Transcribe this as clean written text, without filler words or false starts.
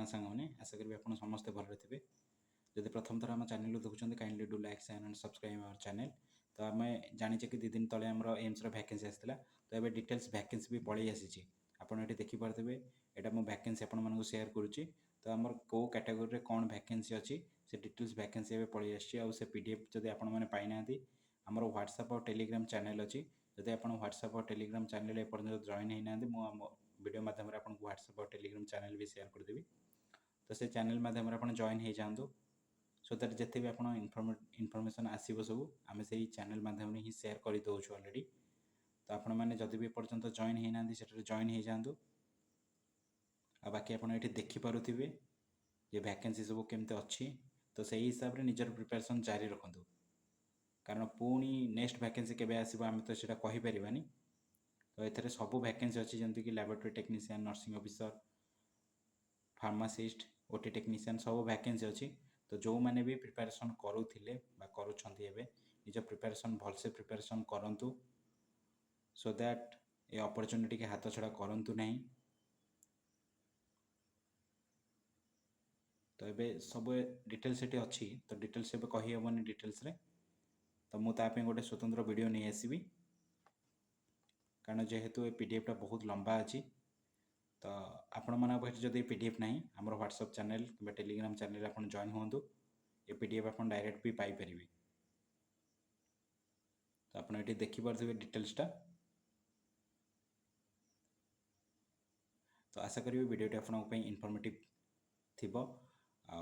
सांग आशा करी आप समस्ते भल थे जब प्रथम थर आम चैनल देखुं kindly do like share and subscribe our channel तो आम जाने कि 2 दिन तले आम एम्स वैकेंसी आसाला तो ये डिटेल्स वैकेंसी भी पलि आसी आपड़ ये देखिपे यहाँ मो वैकेंसी आपको शेयर करुच्ची तो आमर कौ कैटेगोरी कौन वैकेंसी अच्छी से डिटेल्स वैकेंसी एवं पलि आसी पीडीएफ जब आपना आमर व्हाट्सएप और टेलीग्राम चैनल अच्छी जब आप व्हाट्सएप और टेलीग्राम चैनल एपर्तन जॉइन होना मुझे वीडियो माध्यम आपको व्हाट्सएप और टेलीग्राम चैनल भी शेयर करदेवी तो से चैनल माध्यम आप जॉइन हो जातु सो दैट जिते भी आप इनफर्मेशन आसो सब आम से चैनल माध्यम ही शेयर कर दौचु अलरेडी तो आपण मैंने जदि भी पर्यंत जॉइन होना से जॉइन हो जातु आ बाकी आप देखिपे ये वैकेंसी सब केमती अच्छी तो सही हिसाब से निजर प्रिपरेशन जारी रखु कारण पुणी नेक्स्ट वैकेंसी केबे आसीबो आमे तो सेटा कहि परिबानी तो एथरे सब वैकेंसी अच्छी जमती कि laboratory technician nursing officer pharmacist OT technician सब वैकेंसी अच्छी तो जो मैंने भी प्रिपरेशन करुथिले बा करूछंती एबे निज प्रिपरेशन भलसे प्रिपरेशन करंतु सो दैट ए अपॉर्चुनिटी के हाथ छड़ा करंतु नहीं तो एबे सब डिटेल्स सेठी अच्छी तो डिटेल्स एबे कहि हेबनी डिटेल्स रे तो मुझे गोटे स्वतंत्र वीडियो नहीं आसबि कारण जेहेतु ये पीडीएफ बहुत लंबा अच्छी तो आपण मन जब पीडीएफ ना आम व्हाट्सएप चैनल कि टेलीग्राम चैनल आप जॉइन हूँ ये पीडीएफ आप डायरेक्ट भी पाइपर तो आप देखिपे डिटेल्सटा तो आशा करी वीडियोटी आप इनफॉर्मेटिव थी आ